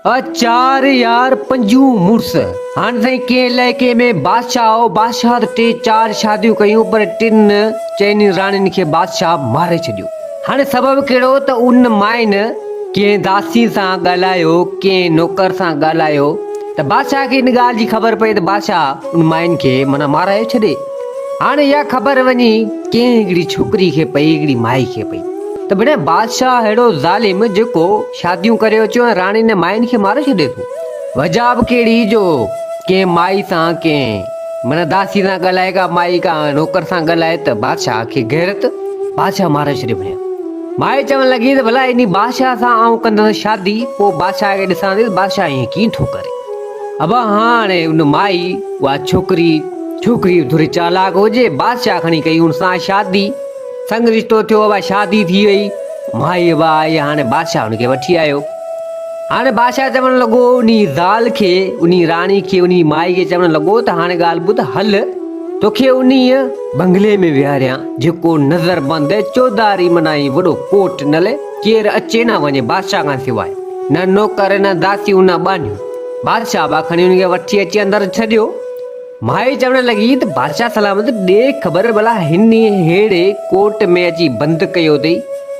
चार यार पंजू मुड़स हाणे ताईं के इलाइक़े में बादशाह त टे चार शादियूं कयूं पर टिन चइनी राणियुनि खे बादशाह मारे छॾियो। हाणे सबबु कहिड़ो त उन माइन कंहिं दासी सां ॻाल्हायो, कंहिं नौकर सां ॻाल्हायो त बादशाह खे इन ॻाल्हि जी ख़बर पई त बादशाह उन माइन खे माना माराए छॾे। हाणे इहा ख़बर वञी कंहिं हिकिड़ी छोकिरी खे पई, हिकिड़ी माई खे पई त भेण बादशाह अहिड़ो ज़ालिम जेको शादियूं करे अचो ऐं राणी ने माइन खे मारे छॾे थो। वजह बि कहिड़ी जो कंहिं माई सां कंहिं माना दासी सां ॻाल्हाए का माई का नौकर सां ॻाल्हाए त बादशाह खे गैरत बादशाह मारे छॾे। भेण माई चवणु लॻी त भला इन बादशाह सां आउं कंदसि शादी, पोइ बादशाह खे ॾिसां थी बादशाह ईअं कीअं थो करे। अब हाणे उन माई उहा छोकिरी थोरी चालाक हुजे, बादशाह खणी कई हुन सां शादी, संग रिश्तो थियो, अब शादी थी वई, माई आई, हाणे बादशाह हुनखे वठी आयो। हाणे बादशाह चवणु लॻो उन ज़ाल खे, उन राणी खे, उन माई खे चवणु लॻो त हाणे ॻाल्हि ॿुध, हल तोखे उन बंगले में विहारियां जेको नज़र बंदि चौधारी मनाई वॾो कोट नले, केरु अचे न वञे बादशाह खां सवाइ, न नौकर न दासियूं न बानियूं। बादशाह बा खणी हुनखे वठी अची अंदरि छॾियो। माई चवणु लॻी त बादशाह सलामत ॾे ख़बर भला हिन हेड़े कोट में अची बंदि कयो अथई,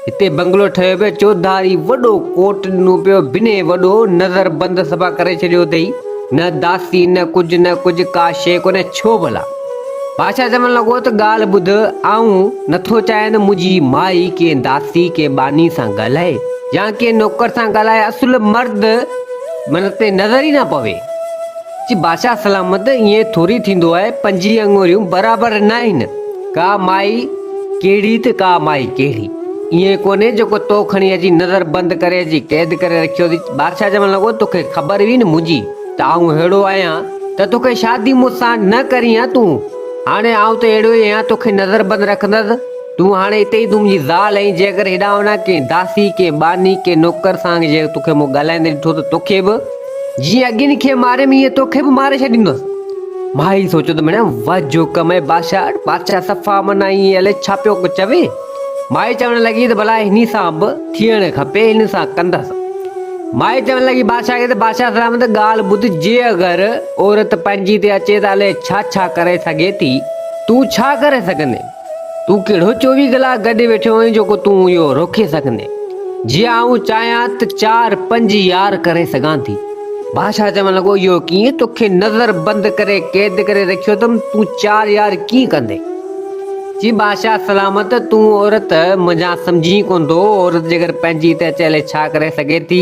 हिते बंगलो ठहियो पियो, चौधारी वॾो कोट ॾिनो पियो, बिने वॾो नज़र बंदि सफ़ा करे छॾियो अथई, न दासी न कुझु का शइ कोन्हे, छो भला। बादशाह चवणु लॻो त ॻाल्हि ॿुध, आऊं नथो चाहियां त मुंहिंजी माई कंहिं दासी कंहिं बानी सां ॻाल्हाए या कंहिं नौकर सां ॻाल्हाए, असुल मर्द मन ते नज़र ई न पवे। जी बादशाह सलामत ईअं थोरी थींदो आहे, 5 आङुरियूं बराबरि न आहिनि, का माई कहिड़ी त का माई कहिड़ी, ईअं कोन्हे जेको तो खणी अची नज़र बंदि करे अची क़ैद करे रखियो अथई। बादशाह चवणु लॻो तोखे ख़बर हुई न मुंहिंजी त आऊं अहिड़ो आहियां त तोखे शादी मूंसां न करी आहे, तूं हाणे आऊं त अहिड़ो ई आहियां, तोखे नज़र बंदि रखंदसि, तूं हाणे हिते ई तूं मुंहिंजी ज़ाल आहीं, जेकर हेॾां होॾां कंहिं दासी कंहिं बानी कंहिं नौकर सां जे तोखे मूं ॻाल्हाईंदे ॾिठो त तोखे बि जीअं अॻियुनि खे मारे ईअं तोखे बि मारे छॾींदुसि। माई सोचो त भेण वाह जो कम आहे, बादशाह सफ़ा माना ईअं हले छा पियो चवे। माई चवणु लॻी त भला हिन सां बि थियणु खपे, हिन सां कंदसि। माई चवणु लॻी बादशाह खे त बादशाह सलामत ॻाल्हि ॿुध, जे अगरि औरत पंहिंजी ते अचे त हले छा करे सघे थी, तूं छा करे सघंदे, तूं कहिड़ो 24 कलाक गॾु वेठो आहीं जेको तूं इहो रोके सघंदे। जीअं आऊं चाहियां त 4-5 यार करे सघां थी। बादशाह चवणु लॻो इहो कीअं, तोखे नज़र बंदि करे क़ैद करे रखियो अथमि, तूं 4 यार कीअं कंदे। जी बादशाह सलामत तूं औरत मुंहिंजा सम्झी कोन थो, औरत जेकर पंहिंजी त चले छा करे सघे थी,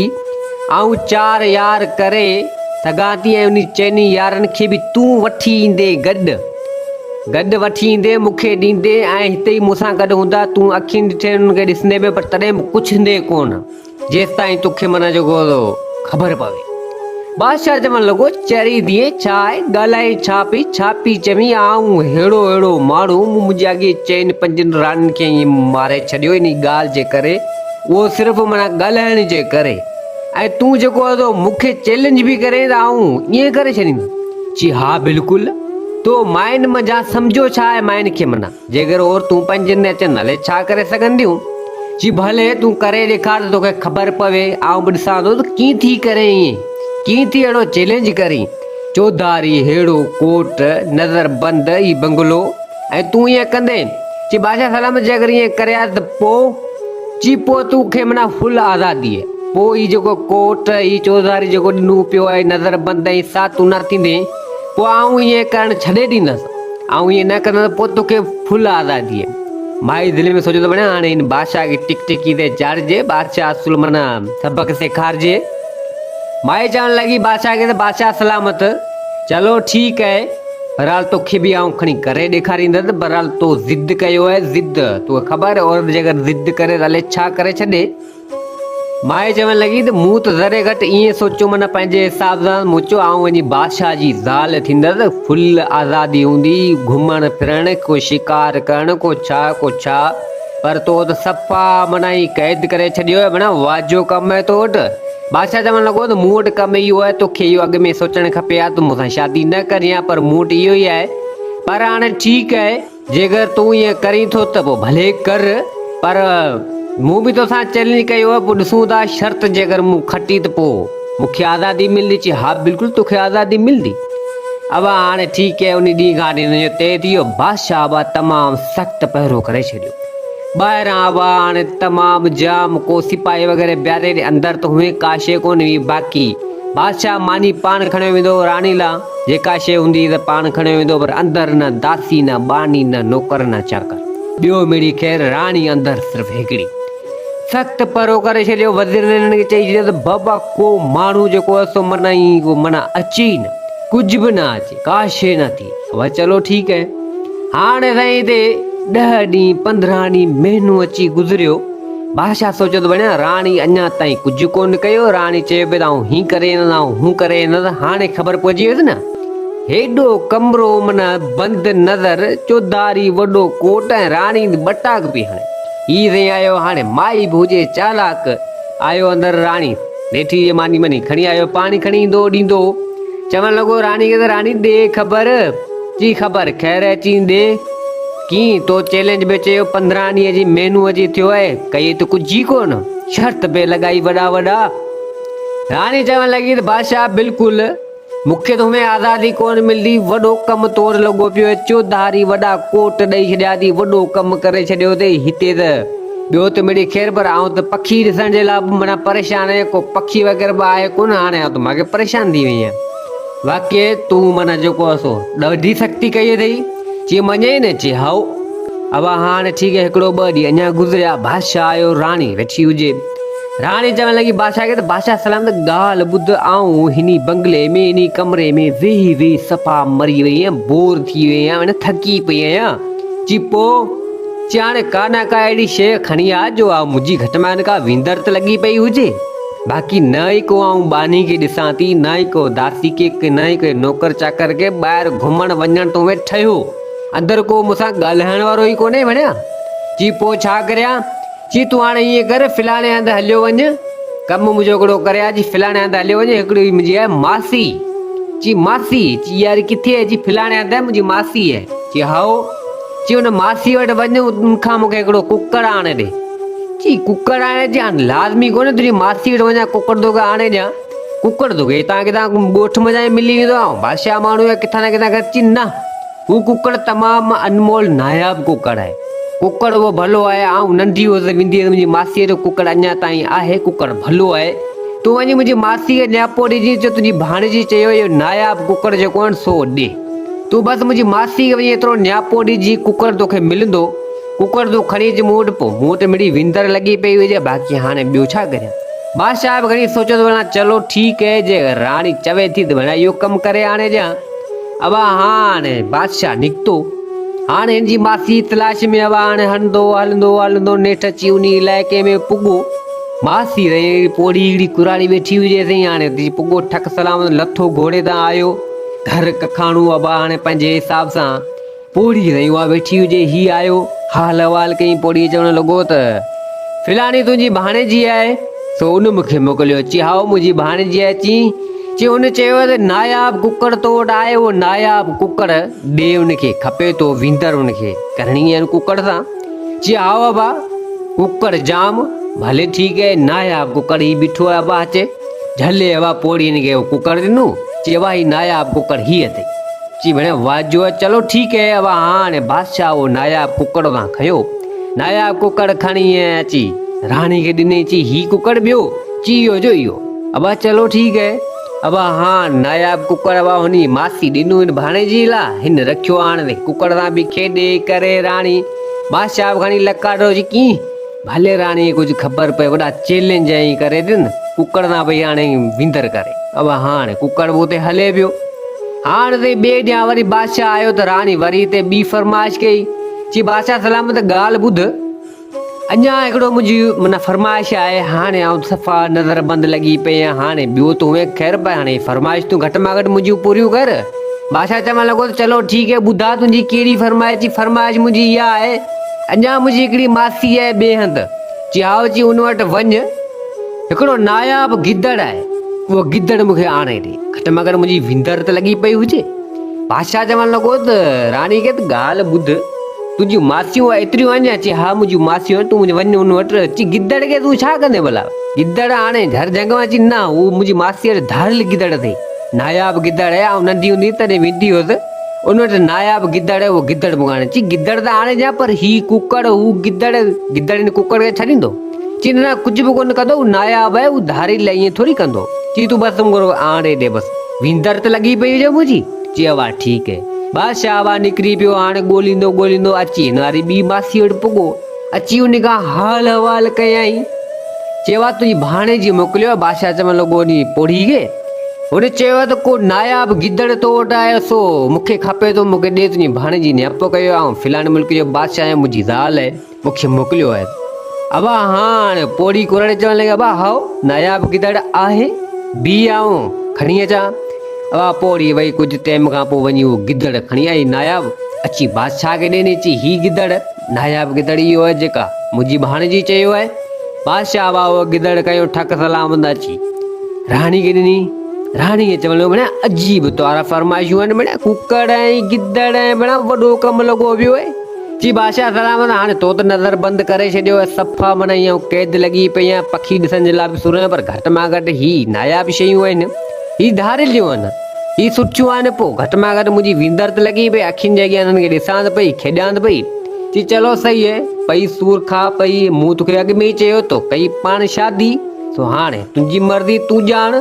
ऐं 4 यार करे सघां थी, ऐं उन 4 यारनि खे बि तूं वठी ईंदे, गॾु वठी ईंदे मूंखे ॾींदे, ऐं हिते ई मूंसां गॾु हूंदा, तूं अखियुनि ॾिठे हुनखे ॾिसंदे बि पर तॾहिं बि कुझु ॾे कोन, जेसि ताईं तोखे माना जेको ख़बर पवे। बादशाह चवणु लॻो चरी दिए छा आहे, ॻाल्हाए छा पई चवी, आऊं अहिड़ो माण्हू मुंहिंजे अॻे 4-5 राणियुनि खे ईअं मारे छॾियो इन ॻाल्हि जे करे, उहो सिर्फ़ु माना ॻाल्हाइण जे करे, ऐं तूं जेको आहे मूंखे चैलेंज बि करे त आऊं ईअं करे छॾींदुमि। जी हा बिल्कुलु, तो माइन मज़ा सम्झो छा आहे, माइन खे माना जेकर औरतूं 5 न अचनि हले छा करे सघंदियूं। जी भले तूं करे ॾेखार त तोखे ख़बर पवे, आऊं बि ॾिसां थो त कीअं थी करे, कीअं थी अहिड़ो चैलेंज करी, चौधारी अहिड़ो कोट नज़र बंदि ई बंगलो, ऐं तूं ईअं कंदे। जी बादशाह सलामत जेकर ईअं करे त पोइ तूंखे माना फुल आज़ादी आहे, पोइ ही जेको कोट ही चौधारी जेको ॾिनो पियो आहे नज़र बंदि ऐं सा तूं न थींदे, पोइ आऊं ईअं करणु छॾे ॾींदसि, ऐं ईअं न कंदसि, पोइ तोखे फुल आज़ादी आहे। माई दिलि में सोचो त भेण हाणे हिन बादशाह खे टिकी ते चाढ़िजे, बादशाह असुल माना सबक़ सेखारिजे। माई चवणु लॻी बादशाह खे त बादशाह सलामत चलो ठीकु आहे, बहरहाल तोखे बि आऊं खणी करे ॾेखारींदसि, बहरहाल तो ज़िद कयो आहे, ज़िद तोखे ख़बर आहे औरत जेकर ज़िद करे हले छा करे छॾे। माई चवणु लॻी त मूं त ज़रे घटि ईअं सोचियो माना पंहिंजे हिसाब सां, मूं चयो आऊं वञी बादशाह जी ज़ाल थींदसि, फुल आज़ादी हूंदी, घुमणु फिरणु, को शिकार करणु, को छा, पर तो त सफ़ा माना ई क़ैद करे छॾियो आहे, माना वाजो कमु आहे तो वटि। बादशाह चवणु लॻो त मूं वटि कमु इहो आहे, तोखे इहो अॻु में सोचणु खपे हा, तूं मूंसां शादी न करियां, पर मूं वटि इहो ई आहे। पर हाणे ठीकु आहे, जेकर तूं ईअं करीं थो त पोइ भले कर, पर मूं बि तोसां चैलेंज कयो आहे, पोइ ॾिसूं था शर्त जेकर मूं खटी त पोइ मूंखे आज़ादी मिलंदी? चई हा बिल्कुलु तोखे आज़ादी मिलंदी। अब हाणे ठीकु आहे, उन ॾींहुं खां हिन जो तय थी वियो। बादशाह अब तमामु सख़्तु पहिरो करे छॾियो। ॿाहिरां अब हाणे तमामु जाम को सिपाही वग़ैरह ॿियारे अंदरि त हुए का शइ कोन हुई। बाक़ी बादशाह मानी पाण खणियो वेंदो राणी लाइ, जेका शइ हूंदी त पाण खणियो वेंदो, पर अंदरि न दासी न बानी न नौकर न चाकर। ॿियो मिड़ी ख़ैर राणी अंदरि सिर्फ़ु हिकिड़ी। सख़्तु परो करे छॾियो। वज़ीर ने हिनखे चई छॾियो त बाबा को माण्हू जेको आहे सो माना अचे ई न, कुझु बि न अचे, का शइ न थी। अब चलो ठीकु आहे। हाणे साईं हिते 10 ॾींहं 15 ॾींहं महीनो अची गुज़रियो। बादशाह सोचियो त बढ़िया राणी अञा ताईं कुझु कोन कयो। राणी चए पई त आऊं हीअं करे ईंदा हूं करे ईंदा। हाणे ख़बर पइजी वियसि न, हेॾो कमरो माना बंदि नज़र, चौधारी वॾो कोट ऐं राणी बटाक पई हणे। ही साईं आयो, हाणे माई बि हुजे चालाक, आयो अंदरि राणी वेठी मानी मनी खणी आयो, पाणी खणी ईंदो ॾींदो। चवणु लॻो राणी खे त राणी ॾे ख़बर। जी ख़बर ख़ैर अची ॾे कीअं तो चैलेंज में चयो 15 ॾींहं जी महीनो अची थियो आहे, कई त कुझु ई कोन, शर्त पे लॻाई वॾा वॾा। राणी चवणु लॻी त बादशाह बिल्कुलु मूंखे तो में आज़ादी कोन मिलंदी, वॾो कमु तोड़ लॻो पियो, चौधारी वॾा कोट ॾेई छॾिया थी, वॾो कमु करे छॾियो अथई हिते त। ॿियो त मिड़ी ख़ैर, पर आउं त पखी ॾिसण जे लाइ माना परेशान आहियां, को पखी वग़ैरह बि आहे कोन। हाणे त मूंखे परेशान थी वई आहियां। वाक़ई तूं माना जेको आहे सो ॾाढी सख़्ती कई अथई। चई मञे न? चई हाओ। अब हाणे ठीकु आहे, हिकिड़ो 2 ॾींहं अञा गुज़रिया। बादशाह आयो, राणी वेठी हुजे। राणी चवणु लॻी बादशाह खे त बादशाह सलाम त ॻाल्हि ॿुध, आऊं हिन बंगले में हिन कमरे में वेही वेही सफ़ा मरी वई आहियां, बोर थी वई आहियां, माना थकी पई आहियां। चई पोइ? चई हाणे का न का अहिड़ी शइ खणी आ जो मुंहिंजी घटि में घटि का विंदर त लॻी पई हुजे। बाक़ी न ई को आऊं बानी खे ॾिसां थी, न ई को दासी खे, न ई को नौकर चाकर खे ॿाहिरि घुमणु वञणु तो में ठहियो, अंदरि को मूंसां ॻाल्हाइण वारो ई कोन्हे वञा। चई पोइ छा करियां? चई तूं हाणे ईअं कर, फिलाणे हंधि हलियो वञ, कमु मुंहिंजो हिकिड़ो करे आ। चई फिलाणे हंधि हलियो वञ, हिकिड़ी मुंहिंजी आहे मासी। चई मासी? चई यार किथे आहे? चई फिलाणे हंधि मुंहिंजी मासी आहे। चई हाओ। चई हुन मासी वटि वञ, उनखां मूंखे हिकिड़ो कुकर आणे ॾे। चई कुकर आणे ॾियां? लाज़मी कोन्हे तुंहिंजी मासी वटि वञा कुकर तोखे आणे ॾियां। कुकर तोखे हितां किथां ॻोठ में जाए मिली वेंदो आहे, बादशाह माण्हू आहे किथां न किथां कर। चई न, हू कुकर तमामु अनमोल नायाब कुकर आहे। कुकर उहो भलो आहे, ऐं नंढी वेंदी मुंहिंजी मासीअ जो कुकर अञा ताईं आहे, कुकर भलो आहे। तूं वञी मुंहिंजी मासीअ खे न्यापो ॾिजी, जो तुंहिंजी भाणेजी चयो इहो नायाब कुकर जेको आहे सो ॾे। तूं बसि मुंहिंजी मासी खे वञी एतिरो न्यापो ॾिजी, कुकर तोखे मिलंदो। कुकर तूं खणी अच मूं वटि। पोइ मूं वटि मिड़ी विंदर लॻी पई हुजे, बाक़ी हाणे ॿियो छा करियां? बादशाह बि घणी सोचो त चलो ठीकु आहे, जे राणी चवे थी त भला इहो कमु करे आणे ॾियां। अब हाणे बादशाह निकितो। हाणे हिनजी मासी तलाश में अब हाणे हलंदो हलंदो हलंदो नेठि अची उन इलाइक़े में पुॻो। मासी रही पोड़ी हिकिड़ी कुराड़ी वेठी हुजे सही। हाणे पुॻो ठक सलाम लथो घोड़े तां आयो, घर कखाणू अब हाणे पंहिंजे हिसाब सां पोड़ी रही उहा वेठी हुजे। ही आयो, हाल अहवाल कई। पोड़ी चवणु लॻो त फिलाणी तुंहिंजी भाणेजी आहे, सो उन मूंखे मोकिलियो। चई हाओ मुंहिंजी भाणेजी आहे। चई हुन चयो त नायाब कुकर तो वटि आहे, उहो नायाब कुकर ॾे, उनखे खपे तो विंदर, उनखे करणी आहे कुकर सां। चई हाओ अबा कुकर जाम भले ठीकु आहे, नायाब कुकर ही बीठो आहे। अबा अचे झले अबा पोड़ी हिनखे कुकर ॾिनो। चई अबा ही नायाब कुकर ही अथई। चई भेण वाजो आहे, चलो ठीकु आहे। अब हाणे बादशाह उहो नायाब कुकर तां खयो। नायाब कुकर खणी अची राणी खे ॾिने। चई ही कुकर ॿियो? चई इहो जो इहो। अब चलो ठीकु आहे। अब हाँ नायाब कुकर अब हुन मासी ॾिनो हिन भाणेजी लाइ, हिन रखियो। हाणे कुकर सां बि खेॾे करे राणी बादशाह खणी लकाड़ो। जी कीअं भले राणी कुझु ख़बर पए, वॾा चैलेंज ई करे ॾिन कुकर सां भई हाणे विंदर करे। अब हाणे कुकर बि उते हले पियो। हाणे त ॿिए ॾींहुं वरी बादशाह आयो त राणी वरी हिते ॿी फरमाइश कई। चई बादशाह सलामत ॻाल्हि ॿुध, अञा हिकिड़ो मुंहिंजी माना फरमाइश आहे। हाणे आउं सफ़ा नज़र बंदि लॻी पई आहियां। हाणे ॿियो तूं ख़ैर पए, हाणे फरमाइश तूं घटि में घटि मुंहिंजियूं पूरियूं कर। बादशाह चवणु लॻो त चलो ठीकु आहे, ॿुधा तुंहिंजी कहिड़ी फरमाइश? जी फरमाइश मुंहिंजी इहा आहे, अञा मुंहिंजी हिकिड़ी मासी आहे ॿिए हंधि। चई हाओ। चई उन वटि वञ, हिकिड़ो नायाब गिदड़ आहे, उहो गिदड़ मूंखे आणे ॾे, घटि में घटि मुंहिंजी विंदर त लॻी पई हुजे। बादशाह चवणु लॻो त राणी खे त ॻाल्हि ॿुध, तुझी मासियूं एतिरियूं आहिनि अची हा मुंहिंजूं मासियूं आहिनि तूं मुंहिंजे वञ उन वटि अची गिदड़ खे तूं छा कंदे भला गिदड़ हाणे हर जॻह अची न हू मुंहिंजी मासीअ धारियल गिदड़ अथई नायाब गिदड़ आहे ऐं नंढी हूंदी तॾहिं वेंदी हुअसि उन वटि नायाब गिदड़ आहे उहो गिदड़ मूंखे हाणे ची गिदड़ त हाणे जा पर ही कुकड़ हू गिदड़ गिदड़ हिन कुकड़ खे छॾींदो ची न कुझु बि कोन कंदो हू नायाब आहे हू धारियल ईअं थोरी कंदो ची तूं बसि मूंखे आणे ॾे बसि विंदर त लॻी पई हुजे मुंहिंजी चयो वाह ठीकु आहे बादशाह वाह निकिरी पियो हाणे ॻोल्हींदो अची हिन वारी ॿी मासी वटि पुॻो अची उन खां हाल अहवाल कयईं चयो आहे तुंहिंजी भाणे जी मोकिलियो आहे बादशाह चवणु लॻो उन पोड़ी खे हुन चयो आहे त को नायाब गिदड़ तो वटि आयो सो मूंखे खपे थो मूंखे ॾे तुंहिंजी भाणे जी न्यापो कयो ऐं फिलाणे मुल्क जो बादशाह आहे मुंहिंजी ज़ाल आहे मूंखे मोकिलियो आहे अबा हाणे पोड़ी कुराड़े चवणु लॻा अबा हाओ नायाब गिदड़ आहे बी आऊं खणी अचां अबा पोड़ी वई कुझु टाइम खां पोइ वञी उहो गिदड़ खणी आई नायाब अची बादशाह खे ॾिनी अची ही गिदड़ नायाब गिदड़ इहो आहे जेका मुंहिंजी भाणे जी चयो आहे बादशाह वाह उहो गिदड़ कयो ठक सलामत अची राणी खे ॾिनी राणीअ चवणु भेण अजीब तोरा फरमाइशूं आहिनि भेण कुकड़ ऐं गिदड़ ऐं भेण वॾो कमु लॻो पियो आहे जी बादशाह सलामत हाणे तो त नज़र बंदि करे छॾियो आहे सफ़ा माना ईअं क़ैद लॻी पई आहे पखी ॾिसण जे लाइ बि सुर पर घटि मां घटि ही नायाब शयूं आहिनि ही धारियलियूं आहिनि ही सुठियूं आहिनि पोइ घटि मां घटि मुंहिंजी विंदर त लॻी पई अखियुनि जे अॻियां हिननि खे ॾिसां त पई खेॾां त पई जी चलो सही आहे पई सूर खा पई मूं तोखे अॻु में ई चयो तो कई पाण शादी सो हाणे तुंहिंजी मर्ज़ी तूं ॼाण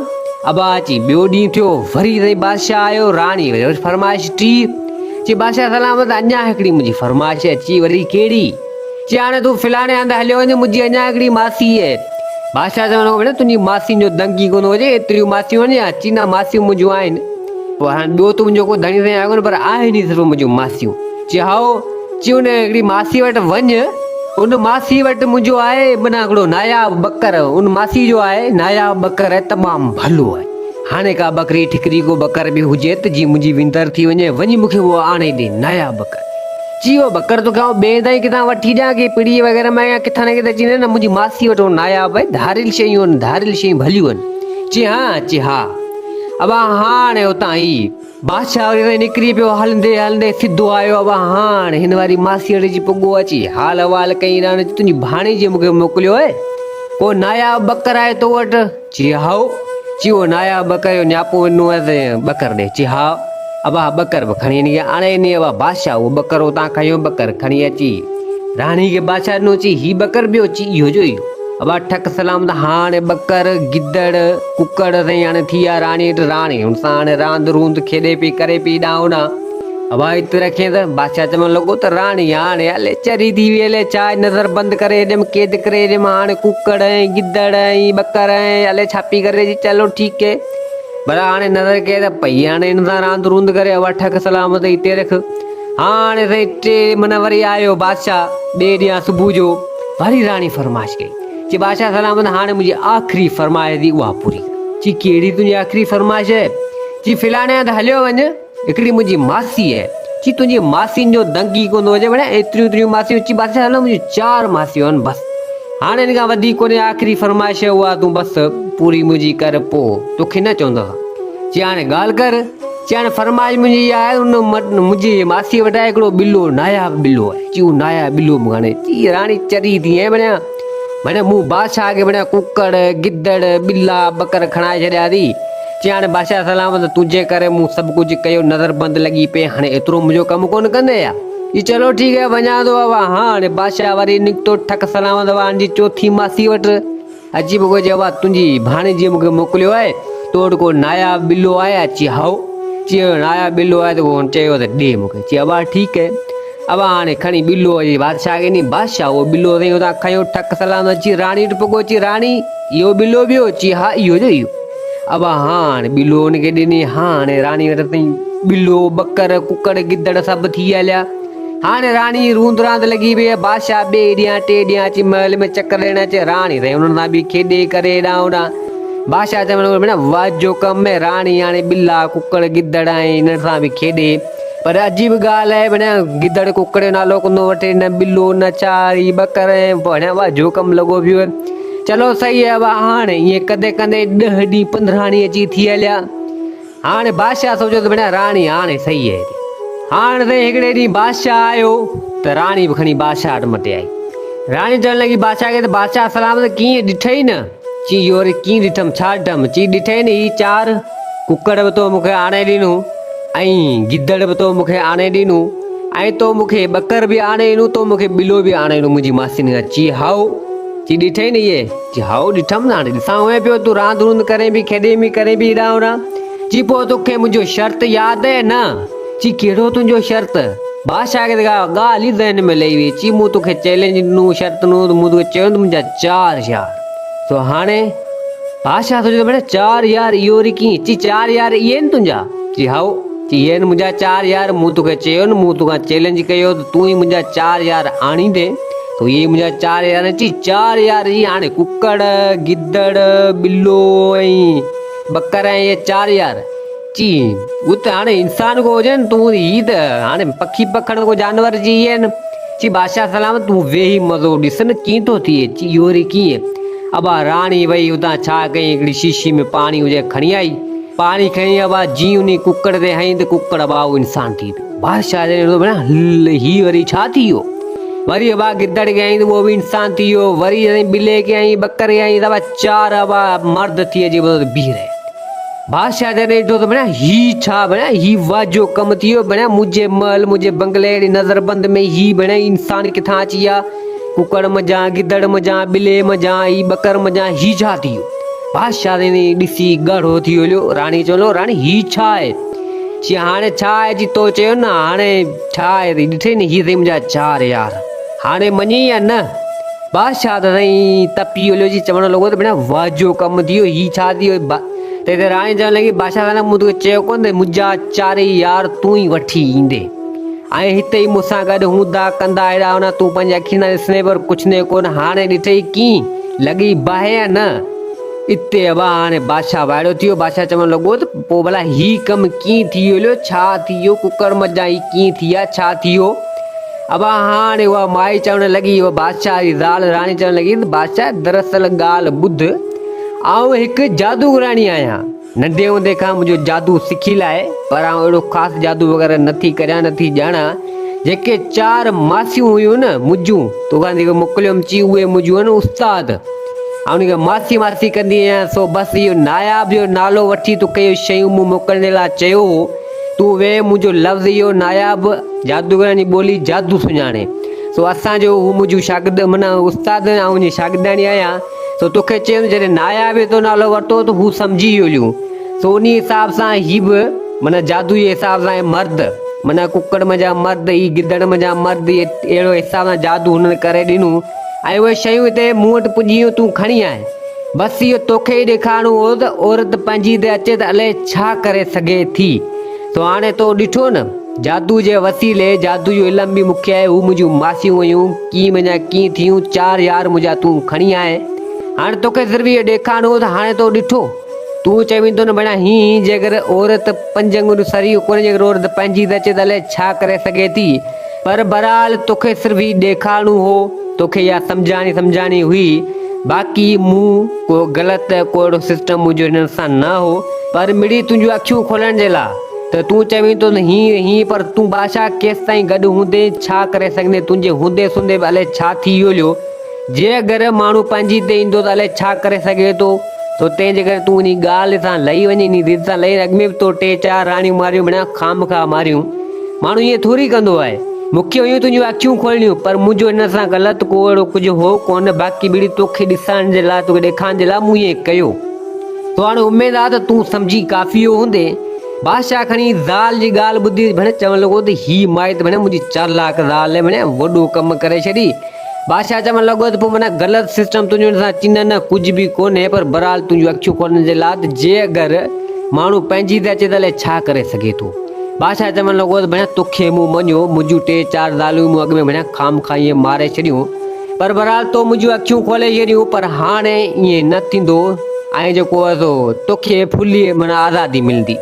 अबा अची ॿियो ॾींहुं थियो वरी ताईं बादशाह आयो राणी फरमाइश टी जी बादशाह सलामत अञा हिकिड़ी मुंहिंजी फरमाइश अची वरी कहिड़ी जी हाणे तूं फिलाणे हंधि हलियो वञ मुंहिंजी अञा हिकिड़ी मासी आहे बादशाह चवणो भेण तुंहिंजी मासियुनि जो दंगी कोन हुजे एतिरियूं मासियूं आहिनि या चीना मासियूं मुंहिंजूं आहिनि पोइ हाणे ॿियो तूं मुंहिंजो को धणी ताईं आयो पर आहिनि ई सिर्फ़ु मुंहिंजूं मासियूं चई हाओ चई हुन हिकिड़ी मासी वटि वञ उन मासी वटि मुंहिंजो आहे माना हिकिड़ो नायाब बकर उन मासी जो आहे नायाब बकर आहे तमामु भलो आहे हाणे का बकरी ठिकरी को बकर बि हुजे त जीअं मुंहिंजी विंदर थी वञे वञी मूंखे उहो आणे ॾे नायाब बकर जी उहो बकर तोखे आउं ॿिए ताईं किथां वठी ॾियां की पिड़ी वग़ैरह में या किथां न किथां अची न मुंहिंजी मासी वटि नायाब आहे धारियल शयूं आहिनि धारियल शयूं भलियूं आहिनि चई हा अबा हाणे उतां ई बादशाह वरी निकिरी पियो हलंदे हलंदे सिधो आयो अबा हाणे हिन वारी मासी वटि पुॻो अची हाल अहवाल कई तुंहिंजी भाणे जी मूंखे मोकिलियो आहे को नायाब बकर आहे तो वटि चई हाओ चई उहो नायाब बकर जो न्यापो वञिणो आहे त बकर ॾे चई हा अबा बकर बि खणी ईंदी हाणे इन अबा बादशाह उहो बकर उतां खयो बकर खणी अची राणी खे बादशाह ॾिनो चई ही बकर ॿियो चई इहो जो इहो अबा ठक सलाम त हाणे बकर गिदड़ कुकड़ ताईं हाणे थी आहे राणी वटि राणी हुन सां हाणे रांदि रूंद खेॾे पई करे पई ॾांहुं ॾांहुं अबा हिते रखे त बादशाह चवणु लॻो त राणी हाणे हले चरी थी वई हले चाहे नज़र बंदि करे हेॾे क़ैद करे हेॾे मां हाणे कुकड़ ऐं गिदड़ ऐं बकर ऐं हले छापी करे चलो ठीकु आहे भला हाणे नज़र क़ैद पई हाणे हिन सां रांदि रूंद करे अबा ठक सलामत हिते रख हाणे साईं टे माना वरी आयो बादशाह ॿिए ॾींहुं सुबुह जो वरी राणी फरमाइश कई चई बादशाह सलामत हाणे मुंहिंजी आख़िरी फरमाइश थी उहा पूरी चई कहिड़ी तुंहिंजी आख़िरी फरमाइश आहे चई फिलाणे हंधि हलियो वञ हिकिड़ी मुंहिंजी मासी आहे चई तुंहिंजी मासियुनि जो दंगी कोन हुजे भेण एतिरियूं मासियूं चई बादशाह हलो मुंहिंजियूं 4 मासियूं आहिनि बसि हाणे हिन खां वधीक कोन्हे आख़िरी फरमाइश उहा तूं बसि पूरी मुंहिंजी कर पोइ तोखे न चवंदव चई हाणे ॻाल्हि कर चई हाणे फरमाइश मुंहिंजी इहा आहे उन मुंहिंजी मासीअ वटि आहे हिकिड़ो ॿिलो नायाब ॿिलो आहे चई उहो नायाब ॿिलो हाणे चई राणी चरी थी ऐं भेण भले मूं बादशाह खे भेण कुकड़ गिदड़ ॿिला बकर खणाए छॾिया थी चई हाणे बादशाह सलामत तुंहिंजे करे मूं सभु कुझु कयो नज़र बंदि लॻी पई हाणे एतिरो मुंहिंजो कमु कोन कंदे या जी चलो ठीकु आहे वञा थो हाणे बादशाह वरी निकितो ठक सलामत मुंहिंजी चौथी मासी वटि अची पोइ चयो तुंहिंजी भाणे जी मूंखे मोकिलियो आहे तो वटि को नायाब ॿिलो आहे अची हाओ चयो नायाब ॿिलो आहे त उहो चयो त ॾे मूंखे चई अबा ठीकु आहे अबा हाणे खणी ॿिलो बादशाह खे नी बादशाह उहो ॿिलो अथई हुतां खयो ठक सलाम अची राणी वटि पुॻो अची राणी इहो ॿिलो ॿियो चई हा इहो जो इहो अबा हाणे ॿिलो हुनखे ॾिनी हाणे राणी वटि अथई ॿिलो बकर कुकड़ गिदड़ सभु थी हलिया हाणे राणी रूंद रांद लॻी पई आहे बादशाह ॿिए ॾींहुं टे ॾींहं अची महल में चकर ॾियणु अचे राणी अथई हुननि सां बि खेॾे करे ॾांहुं ॾांहुं बादशाह चवणु भेण वाज जो कमु आहे राणी हाणे ॿिला कुकड़ गिदड़ ऐं हिन सां बि खेॾे पर अजीब ॻाल्हि आहे भेण गिदड़ कुकड़ जो नालो कोन वठे न ॿिलो न चारी बकर ऐं भेण वाज जो कमु लॻो पियो आहे चलो सही आहे हाणे ईअं कंदे कंदे 10 ॾींहं 15 ॾींहं अची थी हलिया हाणे बादशाह सोचियो त भेण राणी हाणे सही आहे हाणे त हिकिड़े ॾींहुं बादशाह आयो त राणी बि खणी बादशाह वटि मटे आई। राणी चवण लॻी बादशाह खे, त बादशाह सलामत कीअं ॾिठई न? चई इहो वरी कीअं ॾिठमि, छा ॾिठमि? चई ॾिठई न, ही 4 कुकड़ बि तो मूंखे आणे ॾिनो, ऐं गिदड़ बि तो मूंखे आणे ॾिनो, ऐं तो मूंखे ॿकर बि आणे ॾिनो, तो मूंखे ॿिलो बि आणे ॾिनो मुंहिंजी मासी ने। चई हाउ, चई ॾिठई न इहे? चई हाउ ॾिठमि न, हाणे ॾिसां उहे पियो तूं रांदि रूंद करे बि खेॾे बि करे बि हेॾां होॾां। चई पोइ तोखे मुंहिंजो शर्त यादि आहे न? चई कहिड़ो तुंहिंजो शर्त? बादशाह खे त ॻाल्हि ई ज़हन में लही वई। चई मूं तोखे चैलेंज ॾिनो, शर्त ॾिनो, मूं तोखे चयो त मुंहिंजा 4 यार। सो हाणे बादशाह सोचियो भेण 4 यार इहो वरी कीअं? चई 4 यार इहे आहिनि तुंहिंजा? चई हाउ, चई इहे आहिनि मुंहिंजा 4 यार। मूं तोखे चयो न, मूं तोखां चैलेंज कयो त तूं ई मुंहिंजा 4 यार आणींदे, तो इहे मुंहिंजा 4 यार। चई 4 यार इहे हाणे कुकड़, गिदड़, ॿिलो ऐं ॿकर ऐं इहे 4 यार? चई उहो त हाणे इंसान को हुजे न, तूं ही त हाणे पखी पखण को जानवर जी इहे आहिनि। चई बादशाह सलामत तूं वेही मज़ो ॾिस न कीअं थो थिए। चई इहो वरी कीअं? अबा राणी वई हुतां छा कई, हिकिड़ी शीशी में पाणी हुजे खणी आई, पाणी खणी अबा जीअं उन कुकड़ ते हईं त कुकड़ अबा इंसान थी वियो। बादशाह चयो ही वरी छा थी वियो? वरी अबा गिदड़ खे हईं त उहो बि इंसान थी वियो। वरी ॿिले खे हईं, ॿकर खे हईं त अबा 4 अबा मर्द थी अची बीह रहे। बादशाह जॾहिं ॾिठो त भेण ही छा भेण, ही वाजो कमु थी वियो भेण, मुंहिंजे महल मुंहिंजे बंगले अहिड़ी नज़रबंद में ही भेण इंसान किथां अची विया? कुकड़ मज़ा, गिदड़ मज़ा, ॿिले मज़ा, ही ॿकर मज़ा, ही छा थी वियो? बादशाह ॾिसी ॻाढ़ो थी वियो। राणी चयो राणी ही छा आहे? चई हाणे छा आहे? जी तो चयो न हाणे छा आहे? ॾिठे न ही मुंहिंजा 4 यार, हाणे मञी या न? बादशाह त साईं तपी वियो। जी चवणु लॻो त भेण वाजो कमु थी वियो, ही छा थी वियो? त राणी चवण लॻी बादशाह मूं तोखे चयो कोन त मुंहिंजा 4 यार तूं ई वठी ईंदे, ऐं हिते ई मूंसां गॾु हूंदा कंदा हेॾा होॾा, तूं पंहिंजी अखियुनि सां ॾिसणे पर कुझु न कोन। हाणे ॾिठई कीअं लॻी बाहि या न? इते अबा हाणे बादशाह वाइड़ो थी वियो। बादशाह चवणु लॻो त पोइ भला ही कमु कीअं थी वियो, छा थी वियो? कुकड़ मज़ा ही कीअं थी विया, छा थी वियो? अबा हाणे उहा माई चवणु लॻी, उहा बादशाह जी ज़ाल राणी चवणु लॻी त बादशाह दरअसल ॻाल्हि ॿुध, आउं हिकु जादूगराणी आहियां, नंढे हूंदे खां मुंहिंजो जादू सिखियल आहे, पर आउं अहिड़ो ख़ासि जादू वग़ैरह नथी करियां, नथी ॼाणा। जेके 4 मासियूं हुयूं न मुंहिंजूं, तोखां जेके मोकिलियुमि, चई उहे मुंहिंजूं आहिनि उस्ताद, ऐं उनखे मासी मासी कंदी आहियां। सो बसि इहो नायाब जो नालो वठी तोखे इहो शयूं मूं मोकिलण लाइ चयो हो। तूं वे मुंहिंजो लफ़्ज़ इहो नायाब जादूगरनि जी ॿोली जादू सुञाणे। सो असांजो हू मुंहिंजूं शागिर्द माना उस्ताद ऐं उनजी शागिर्दाणी आहियां। सो तोखे चयुमि जॾहिं नायाब जो ननालो वरितो त हू सम्झी वियो। सो उन हिसाब सां ही बि माना जादू जे हिसाब सां मर्द माना कुकड़ मज़ा मर्द, ही गिदड़ मज़ा मर्द, अहिड़ो हिसाब सां जादू हुननि करे ॾिनो। ऐं उहे शयूं हिते मूं वटि पुॼी वियूं, तूं खणी आए। बसि इहो तोखे ई ॾेखारिणो हो त औरत पंहिंजी ते अचे त अलाए छा करे सघे थी। सो हाणे तो ॾिठो न जादू जे वसीले, जादू जो इल्मु बि मूंखे आहे। हू मुंहिंजूं मासियूं हुयूं, कीअं मुंहिंजा कीअं थियूं, 4 यार मुंहिंजा तूं खणी आए। हाणे तोखे सिर्फ़ु इहो ॾेखारिणो हो त हाणे तो ॾिठो, तूं चई वेंदो न भेण हीअं जेकर औरत 5 आङुरियूं सरी कोन, जेकर औरत पंहिंजी त अचे त अलाए छा करे सघे थी। पर बहरहाल तोखे सिर्फ़ु ही ॾेखारिणो हो, तोखे इहा सम्झाणी हुई। बाक़ी मूं को ग़लति को अहिड़ो सिस्टम मुंहिंजो हिन सां न हो, पर मिड़ी तुंहिंजूं अखियूं खोलण जे लाइ। त तूं चई वेंदो न हीअं पर तूं बादशाह केसि ताईं गॾु हूंदे, छा करे सघंदे, तुंहिंजे हूंदे सूंदे बि अलाए छा थी वियो। जे अगरि माण्हू पंहिंजी ते ईंदो त अलाए छा करे सघे थो। तो तंहिंजे करे तूं इन ॻाल्हि सां लही वञी, इन दिलि सां लही। अॻ में बि तो 3-4 राणियूं मारियूं भेण, खामखा मारियूं। माण्हू ईअं थोरी कंदो आहे। मूंखे हुयूं तुंहिंजूं अखियूं खोलणियूं, पर मुंहिंजो हिन सां ग़लति को अहिड़ो कुझु हो कोन। बाक़ी ॿिड़ी तोखे ॾिसण जे लाइ, तोखे ॾेखारण जे लाइ मूं ईअं कयो। तो हाणे उमेदु आहे त तूं सम्झी काफ़ी हूंदे। बादशाह खणी ज़ाल जी ॻाल्हि ॿुधी भेण चवणु लॻो त ही माई त भेण मुंहिंजी चालाक ज़ाल आहे, भेण वॾो कमु करे छॾी। बादशाह चवणु लॻो त पोइ माना ग़लति सिस्टम तुंहिंजो हिन सां चिन न कुझु बि कोन्हे, पर बहरहाल तुंहिंजूं अखियूं खोलण जे लाइ जे अगरि माण्हू पंहिंजी ते अचे त अलाए छा करे सघे थो। बादशाह चवणु लॻो त भेण तोखे मूं मञियो, मुंहिंजूं 3-4 ज़ालूं मूं अॻ में भेण खामखा ईअं मारे छॾियूं, पर बहरहाल तो मुंहिंजूं अखियूं खोले छॾियूं। पर हाणे ईअं न थींदो, ऐं जेको आहे तोखे फुली माना आज़ादी मिलंदी।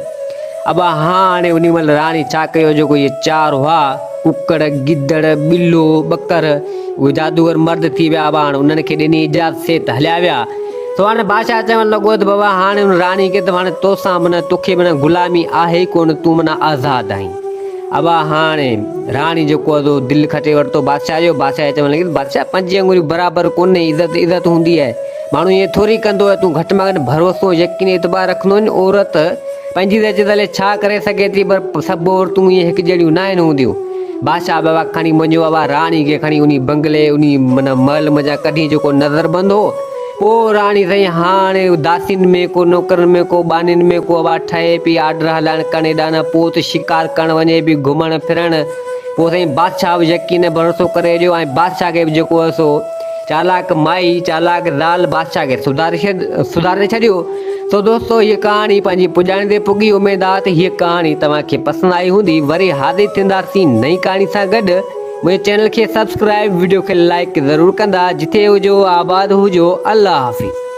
अब हाणे उन महिल राणी छा कयो, जेको इहे 4 हुआ कुकड़, गिदड़, ॿिलो, ॿकर, उहे जादूगर मर्द थी विया। अब हाणे उन्हनि खे ॾिनी इजाज़त से त हलिया विया। तो हाणे बादशाह चवणु लॻो त बाबा हाणे हुन राणी खे त हाणे तोसां माना तोखे माना ग़ुलामी आहे कोन, तूं माना आज़ादु आहीं। अब हाणे राणी जेको आहे दिलि खटे वरितो बादशाह जो। बादशाह चवणु लॻी बादशाह 5 आङुरियूं बराबरि कोन्हे, इज़त इज़त हूंदी आहे। माण्हू ईअं थोरी कंदो आहे, तूं घटि में घटि भरोसो यकीन एतबार रखंदो आहिनि। औरत पंहिंजी त अचे हले छा करे सघे थी, पर सभु औरतूं ईअं हिकु जहिड़ियूं न आहिनि हूंदियूं। बादशाह बाबा खणी वञो बाबा राणी खे खणी उन बंगले उन माना महल मज़ा कढी जेको नज़र बंदि हो। पोइ राणी साईं हाणे दासियुनि में को नौकरनि में को बानियुनि में को बाबा ठहे पई आर्डर हलाइण कॾहिं ॾाढा पोइ त शिकार करणु वञे पई घुमणु फिरणु। पोइ साईं बादशाह बि यकीन भरोसो करे ॾियो ऐं बादशाह खे बि जेको आहे सो चालाक माई चालाक ज़ाल बादशाह खे सुधारे छॾियो। सो दोस्तो हीअ कहाणी पंहिंजी पुॼाइण ते पुॻी। उमेद आहे त हीअ कहाणी तव्हांखे पसंदि आई हूंदी। वरी हाज़िर थींदासीं नई कहाणी सां गॾु। मुंहिंजे चैनल खे सब्सक्राइब, वीडियो खे लाइक ज़रूरु कंदा। जिथे हुजो आबाद हुजो। अल्लाह हाफ़िज़।